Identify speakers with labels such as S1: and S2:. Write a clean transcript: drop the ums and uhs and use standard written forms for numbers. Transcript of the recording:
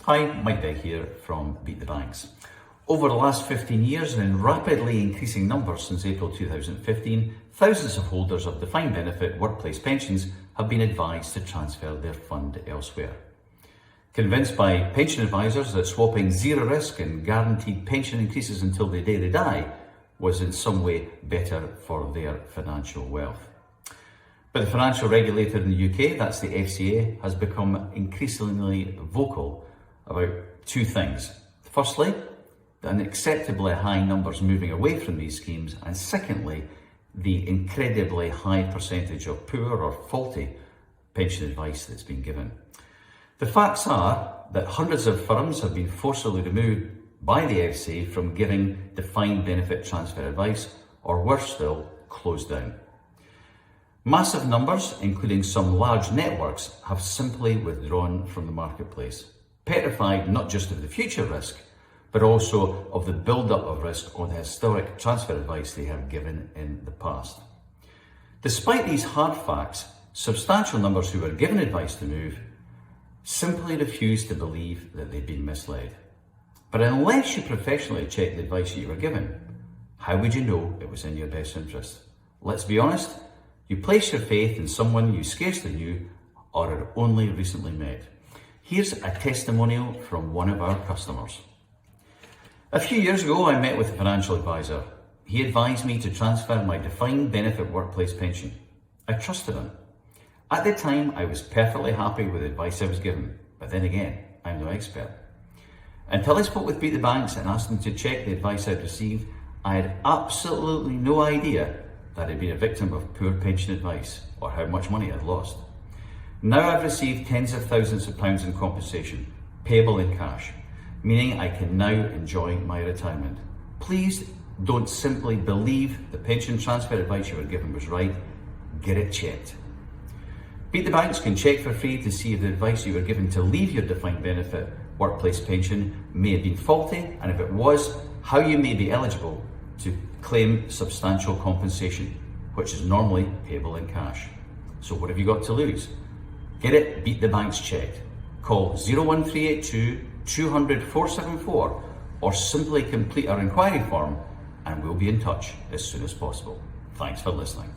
S1: Hi, Mike Begg here from Beat the Banks. Over the last 15 years and in rapidly increasing numbers since April 2015, thousands of holders of defined benefit workplace pensions have been advised to transfer their fund elsewhere. Convinced by pension advisors that swapping zero risk and guaranteed pension increases until the day they die was in some way better for their financial wealth. But the financial regulator in the UK, that's the FCA, has become increasingly vocal about two things. Firstly, the unacceptably high numbers moving away from these schemes, and secondly, the incredibly high percentage of poor or faulty pension advice that's been given. The facts are that hundreds of firms have been forcibly removed by the FCA from giving defined benefit transfer advice, or worse still, closed down. Massive numbers, including some large networks, have simply withdrawn from the marketplace, petrified not just of the future risk, but also of the build-up of risk on the historic transfer advice they have given in the past. Despite these hard facts, substantial numbers who were given advice to move simply refuse to believe that they've been misled. But unless you professionally check the advice you were given, how would you know it was in your best interest? Let's be honest, you place your faith in someone you scarcely knew or had only recently met. Here's a testimonial from one of our customers. A few years ago, I met with a financial advisor. He advised me to transfer my defined benefit workplace pension. I trusted him. At the time, I was perfectly happy with the advice I was given, but then again, I'm no expert. Until I spoke with Beat the Banks and asked them to check the advice I'd received, I had absolutely no idea that I'd been a victim of poor pension advice or how much money I'd lost. Now I've received tens of thousands of pounds in compensation, payable in cash, meaning I can now enjoy my retirement. Please don't simply believe the pension transfer advice you were given was right. Get it checked. Beat the Banks can check for free to see if the advice you were given to leave your defined benefit workplace pension may have been faulty, and if it was, how you may be eligible to claim substantial compensation, which is normally payable in cash. So what have you got to lose? Get it Beat the Banks checked. Call 01382 200 474 or simply complete our inquiry form and we'll be in touch as soon as possible. Thanks for listening.